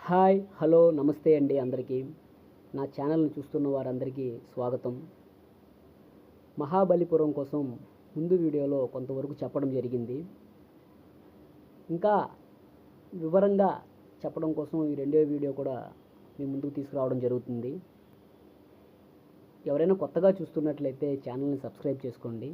Hi hello నమస్తే అండి అందరికీ. నా ఛానల్ని చూస్తున్న వారందరికీ స్వాగతం. మహాబలిపురం కోసం ముందు వీడియోలో కొంతవరకు చెప్పడం జరిగింది. ఇంకా వివరంగా చెప్పడం కోసం ఈ రెండో వీడియో కూడా మీ ముందుకు తీసుకురావడం జరుగుతుంది. ఎవరైనా కొత్తగా చూస్తున్నట్లయితే ఛానల్ని సబ్స్క్రైబ్ చేసుకోండి.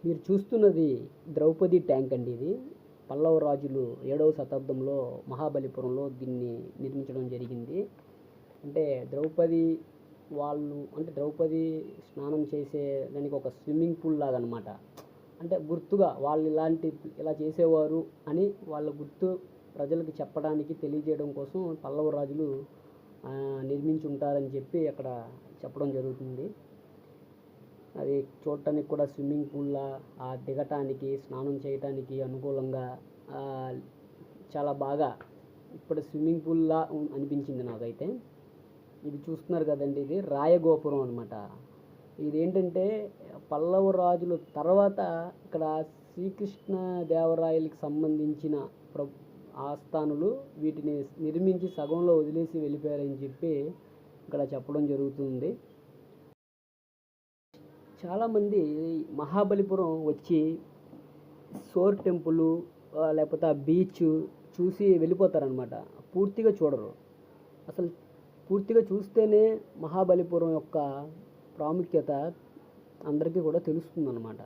మీరు చూస్తున్నది ద్రౌపది ట్యాంక్ అండి. ఇది పల్లవ రాజులు 7వ శతాబ్దంలో మహాబలిపురంలో దీన్ని నిర్మించడం జరిగింది. అంటే ద్రౌపది స్నానం చేసే దానికి ఒక స్విమ్మింగ్ పూల్ లాగా అనమాట. అంటే గుర్తుగా వాళ్ళు ఇలా చేసేవారు అని వాళ్ళ గుర్తు ప్రజలకు చెప్పడానికి తెలియజేయడం కోసం పల్లవ రాజులు నిర్మించి ఉంటారని చెప్పి అక్కడ చెప్పడం జరుగుతుంది. అది చూడటానికి కూడా స్విమ్మింగ్ పూల్లా, దిగటానికి స్నానం చేయటానికి అనుకూలంగా చాలా బాగా ఇప్పుడు స్విమ్మింగ్ పూల్లా అనిపించింది నాకైతే. ఇది చూస్తున్నారు కదండి, ఇది రాయగోపురం అనమాట. ఇదేంటంటే పల్లవ రాజుల తర్వాత ఇక్కడ శ్రీకృష్ణ దేవరాయలకి సంబంధించిన ఆస్థానులు వీటిని నిర్మించి సగంలో వదిలేసి వెళ్ళిపోయారని చెప్పి ఇక్కడ చెప్పడం జరుగుతుంది. చాలామంది మహాబలిపురం వచ్చి సోర్ టెంపుల్ లేకపోతే ఆ బీచ్ చూసి వెళ్ళిపోతారనమాట. పూర్తిగా చూడరు. అసలు పూర్తిగా చూస్తేనే మహాబలిపురం యొక్క ప్రాముఖ్యత అందరికీ కూడా తెలుస్తుందన్నమాట.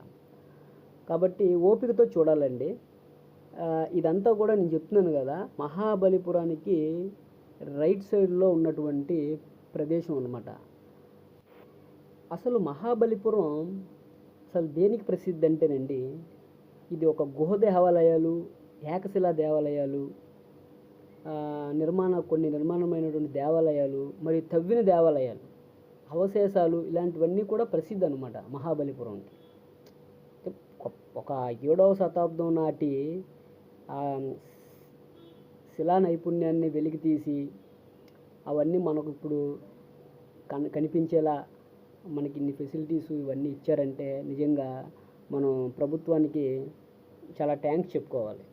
కాబట్టి ఓపికతో చూడాలండి. ఇదంతా కూడా నేను చెప్తున్నాను కదా, మహాబలిపురానికి రైట్ సైడ్లో ఉన్నటువంటి ప్రదేశం అన్నమాట. అసలు మహాబలిపురం దేనికి ప్రసిద్ధి అంటేనండి, ఇది ఒక గుహ దేవాలయాలు, ఏకశిలా దేవాలయాలు, కొన్ని నిర్మాణమైనటువంటి దేవాలయాలు మరియు తవ్విన దేవాలయాలు, అవశేషాలు ఇలాంటివన్నీ కూడా ప్రసిద్ధి అనమాట మహాబలిపురంకి. ఒక 7వ శతాబ్దం నాటి శిలా నైపుణ్యాన్ని వెలికి తీసి అవన్నీ మనకు ఇప్పుడు కనిపించేలా మనకి ఇన్ని ఫెసిలిటీస్ ఇవన్నీ ఇచ్చారంటే నిజంగా మనం ప్రభుత్వానికి చాలా థ్యాంక్స్ చెప్పుకోవాలి.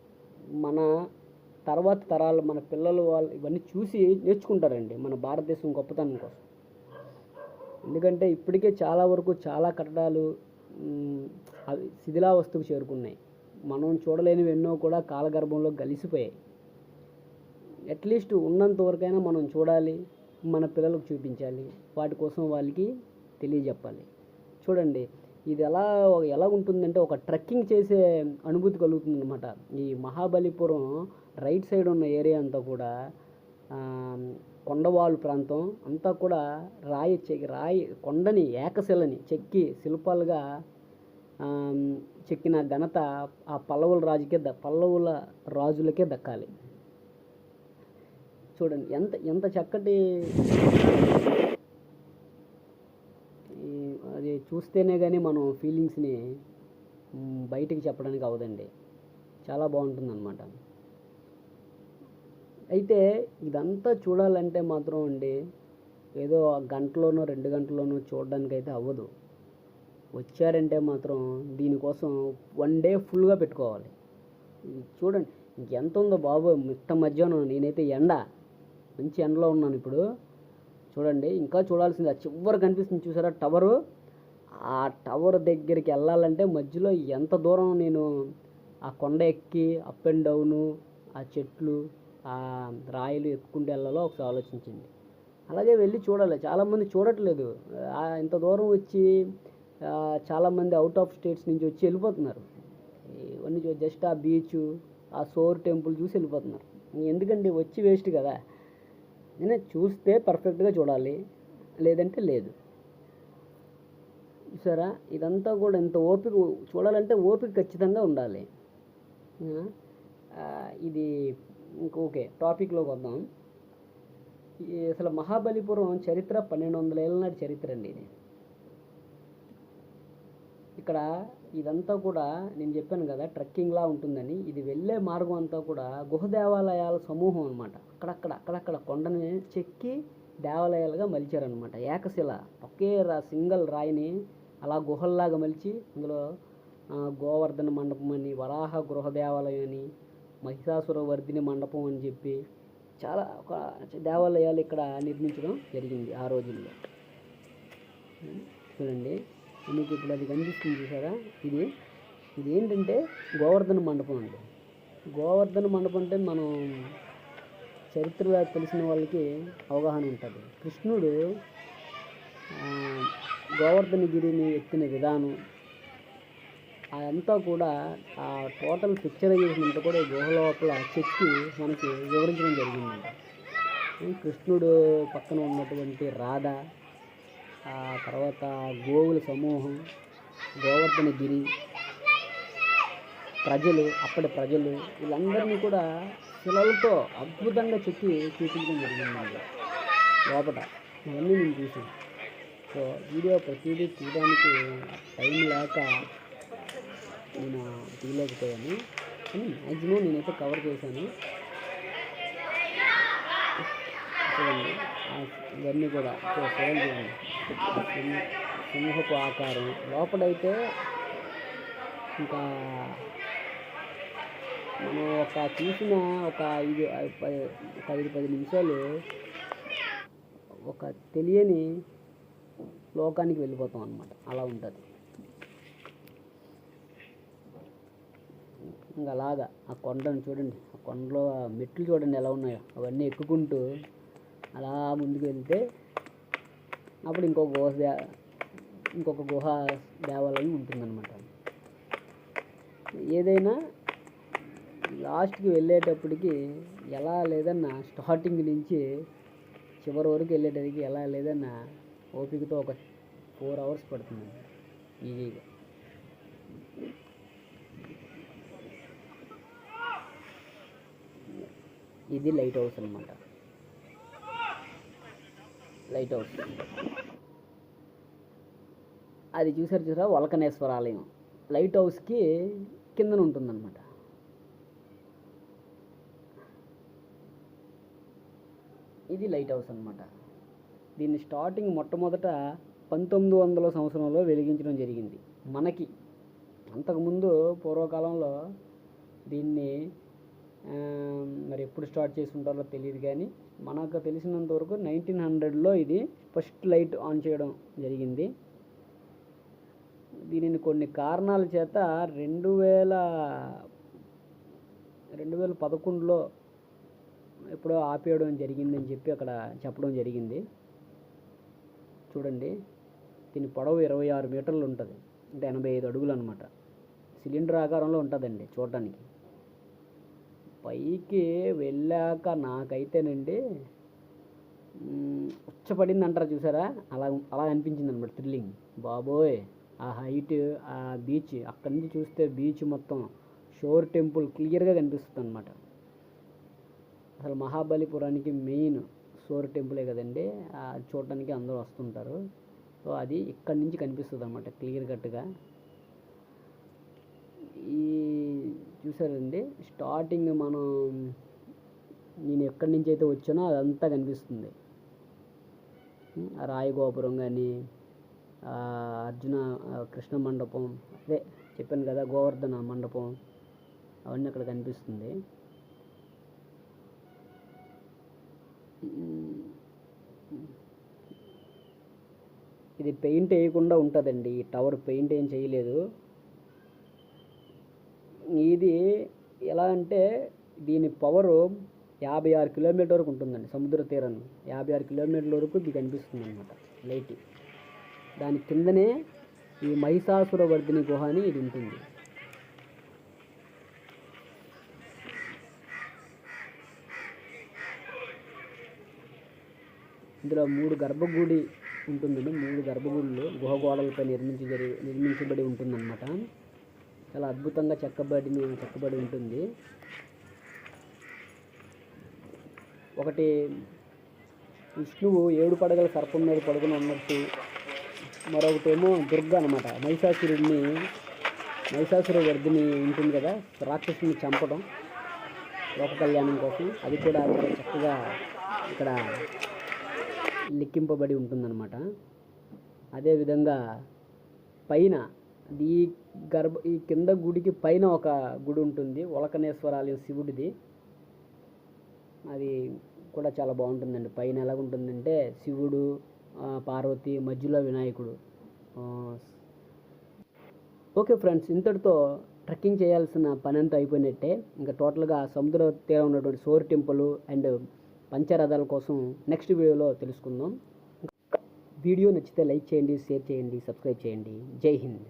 మన తర్వాత తరాలు, మన పిల్లలు వాళ్ళు ఇవన్నీ చూసి నేర్చుకుంటారండి మన భారతదేశం గొప్పతనం కోసం. ఎందుకంటే ఇప్పటికే చాలా వరకు చాలా కట్టడాలు శిథిలావస్థకు చేరుకున్నాయి. మనం చూడలేనివి ఎన్నో కూడా కాలగర్భంలో కలిసిపోయాయి. అట్లీస్ట్ ఉన్నంత వరకైనా మనం చూడాలి, మన పిల్లలకు చూపించాలి, వాటి కోసం వాళ్ళకి తెలియజెప్పాలి. చూడండి, ఇది ఎలా ఉంటుందంటే ఒక ట్రెక్కింగ్ చేసే అనుభూతి కలుగుతుంది అనమాట. ఈ మహాబలిపురం రైట్ సైడ్ ఉన్న ఏరియా అంతా కూడా కొండవాళ్ళు ప్రాంతం అంతా కూడా రాయి కొండని ఏకశిలని చెక్కి శిల్పాలుగా చెక్కిన ఘనత ఆ పల్లవుల రాజులకే దక్కాలి. చూడండి ఎంత చక్కటి, అది చూస్తేనే కానీ మనం ఫీలింగ్స్ని బయటికి చెప్పడానికి అవదండి. చాలా బాగుంటుందన్నమాట. అయితే ఇదంతా చూడాలంటే మాత్రం అండి ఏదో గంటలోనో 2 గంటల్లోనో చూడడానికైతే అవ్వదు. వచ్చారంటే మాత్రం దీనికోసం 1 డే ఫుల్గా పెట్టుకోవాలి. చూడండి ఇంకెంత ఉందో బాబు, మిట్ట మధ్యాహ్నం, నేనైతే మంచి ఎండలో ఉన్నాను ఇప్పుడు. చూడండి ఇంకా చూడాల్సింది. ఆ చివరి కనిపిస్తుంది చూసారా టవరు, ఆ టవర్ దగ్గరికి వెళ్ళాలంటే మధ్యలో ఎంత దూరం నేను ఆ కొండ ఎక్కి అప్ అండ్ డౌను, ఆ చెట్లు, ఆ రాయిలు ఎక్కుంటూ వెళ్ళాలో ఒకసారి ఆలోచించండి. అలాగే వెళ్ళి చూడాలి. చాలామంది చూడట్లేదు. ఇంత దూరం వచ్చి చాలామంది అవుట్ ఆఫ్ స్టేట్స్ నుంచి వచ్చి వెళ్ళిపోతున్నారు. ఇవన్నీ జస్ట్ ఆ బీచ్, ఆ సోర్ టెంపుల్ చూసి వెళ్ళిపోతున్నారు. ఎందుకండి, వచ్చి వేస్ట్ కదా. నేను చూస్తే పర్ఫెక్ట్గా చూడాలి, లేదంటే లేదు. చూసారా, ఇదంతా కూడా ఇంత ఓపిక చూడాలంటే ఓపిక ఖచ్చితంగా ఉండాలి. ఇది ఓకే, టాపిక్లోకి వద్దాం. అసలు మహాబలిపురం చరిత్ర 1200 ఏళ్ళ నాటి చరిత్ర అండి ఇది. ఇక్కడ ఇదంతా కూడా నేను చెప్పాను కదా ట్రెక్కింగ్లా ఉంటుందని. ఇది వెళ్ళే మార్గం అంతా కూడా గుహ దేవాలయాల సమూహం అనమాట. అక్కడక్కడ కొండని చెక్కి దేవాలయాలుగా మలిచారనమాట. ఏకశిల ఒకే సింగిల్ రాయిని అలా గుహల్లాగా మలిచి అందులో గోవర్ధన మండపం అని, వరాహ గృహ దేవాలయం అని, మహిషాసుర వర్ధిని మండపం అని చెప్పి చాలా ఒక దేవాలయాలు ఇక్కడ నిర్మించడం జరిగింది ఆ రోజుల్లో. చూడండి, మీకు ఇప్పుడు అది కనిపిస్తుంది చూసారా, ఇది ఏంటంటే గోవర్ధన మండపం అండి. గోవర్ధన మండపం అంటే మనం చరిత్ర తెలిసిన వాళ్ళకి అవగాహన ఉంటుంది. కృష్ణుడు గోవర్ధనగిరిని ఎత్తిన విధానం అదంతా కూడా ఆ టోటల్ పిక్చరైజేషన్ అంతా కూడా గుహ లోపల చెక్కి మనకి వివరించడం జరిగిందంట. కృష్ణుడు పక్కన ఉన్నటువంటి రాధ, ఆ తర్వాత గోవుల సమూహం, గోవర్ధనగిరి ప్రజలు, అప్పటి ప్రజలు వీళ్ళందరినీ కూడా శిలలతో అద్భుతంగా చెక్కి చూపించడం జరిగిందండి లోపల. అవన్నీ నేను చూసాను. సో వీడియో ప్రతిదీ తీయడానికి టైం లేక నేను తీయలేకపోయాను, కానీ మ్యాక్సిమం నేనైతే కవర్ చేశాను. చూడండి ఇవన్నీ కూడా చూడండి, సింహపు ఆకారం లోపలైతే ఇంకా మనం చూసిన ఒక 5-10 నిమిషాలు ఒక తెలియని లోకానికి వెళ్ళిపోతాం అన్నమాట. అలా ఉంటుంది. ఇంకా అలాగా ఆ కొండను చూడండి, ఆ కొండలో మెట్లు చూడండి ఎలా ఉన్నాయో, అవన్నీ ఎక్కుకుంటూ అలా ముందుకు వెళ్తే అప్పుడు ఇంకొక గుహ దేవాలయం ఉంటుందన్నమాట. ఏదైనా లాస్ట్కి వెళ్ళేటప్పటికి ఎలా లేదన్నా స్టార్టింగ్ నుంచి చివరి వరకు వెళ్ళేటప్పటికి ఎలా లేదన్నా ఓపికతో ఒక 4 hours పడుతుంది ఈజీగా. ఇది లైట్ హౌస్ అనమాట. లైట్ హౌస్ అది చూసారా, వలకనేశ్వర ఆలయం లైట్ హౌస్కి కిందన ఉంటుందన్నమాట. ఇది లైట్ హౌస్ అనమాట. దీన్ని స్టార్టింగ్ మొట్టమొదట 1900వ సంవత్సరంలో వెలిగించడం జరిగింది. మనకి అంతకుముందు పూర్వకాలంలో దీన్ని మరి ఎప్పుడు స్టార్ట్ చేసి ఉంటారో తెలియదు, కానీ మనకు తెలిసినంత వరకు 1900లో ఇది ఫస్ట్ లైట్ ఆన్ చేయడం జరిగింది. దీనిని కొన్ని కారణాల చేత 2011లో ఎప్పుడో ఆపేయడం జరిగిందని చెప్పి అక్కడ చెప్పడం జరిగింది. చూడండి, దీని పొడవు 26 మీటర్లు ఉంటుంది, అంటే 85 అడుగులు అనమాట. సిలిండర్ ఆకారంలో ఉంటుందండి చూడటానికి. పైకి వెళ్ళాక నాకైతేనండి ఉచ్చపడింది అంటారు చూసారా, అలా అనిపించింది అనమాట. థ్రిల్లింగ్ బాబోయ్, ఆ హైట్, ఆ బీచ్, అక్కడి నుంచి చూస్తే బీచ్ మొత్తం, షోర్ టెంపుల్ క్లియర్గా కనిపిస్తుంది అనమాట. అసలు మహాబలిపురానికి మెయిన్ షోర్ టెంపులే కదండి, చూడటానికి అందరూ వస్తుంటారు. సో అది ఇక్కడి నుంచి కనిపిస్తుంది అన్నమాట క్లియర్ కట్గా. ఈ చూసారండి, స్టార్టింగ్ నేను ఎక్కడి నుంచి అయితే వచ్చానో అదంతా కనిపిస్తుంది. రాయి గోపురం కానీ, కృష్ణ మండపం, అదే చెప్పాను కదా గోవర్ధన మండపం, అవన్నీ అక్కడ కనిపిస్తుంది. ఇది పెయింట్ వేయకుండా ఉంటుందండి, ఈ టవర్ పెయింట్ ఏం చేయలేదు. ఇది ఎలా అంటే దీని పవరు 56 కిలోమీటర్ వరకు ఉంటుందండి. సముద్ర తీరాన్ని 56 కిలోమీటర్ల వరకు ఇది కనిపిస్తుంది అనమాట లైట్. దాని కిందనే ఈ మహిషాసుర వర్ధిని గుహ అని ఇది ఉంటుంది. ఇందులో 3 గర్భగుడి ఉంటుందండి. 3 గర్భగుడులు గుహ గోడలపై నిర్మించబడి ఉంటుందన్నమాట. చాలా అద్భుతంగా చెక్కబడి ఉంటుంది. ఒకటి విష్ణువు 7 పడగల సర్పం మీద పడుకుని ఉన్నట్టు, మరొకటేమో దుర్గ అనమాట. మహిషాసుర వర్ధిని ఉంటుంది కదా, రాక్షసుని చంపడం లోక కళ్యాణం కోసం, అది కూడా చాలా చక్కగా ఇక్కడ లిఖింపబడి ఉంటుందన్నమాట. అదేవిధంగా పైన ఈ కింద గుడికి పైన ఒక గుడి ఉంటుంది, ఉలకనేశ్వరాలయం శివుడిది. అది కూడా చాలా బాగుంటుందండి. పైన ఎలాగుంటుందంటే శివుడు, పార్వతి, మధ్యలో వినాయకుడు. ఓకే ఫ్రెండ్స్, ఇంతటితో ట్రెక్కింగ్ చేయాల్సిన పని అంతా అయిపోయినట్టే. ఇంకా టోటల్గా సముద్ర తీరం ఉన్నటువంటి సోర్ టెంపుల్ అండ్ పంచరథాల కోసం నెక్స్ట్ వీడియోలో తెలుసుకుందాం. వీడియో నచ్చితే లైక్ చేయండి, షేర్ చేయండి, సబ్స్క్రైబ్ చేయండి. జై హింద్.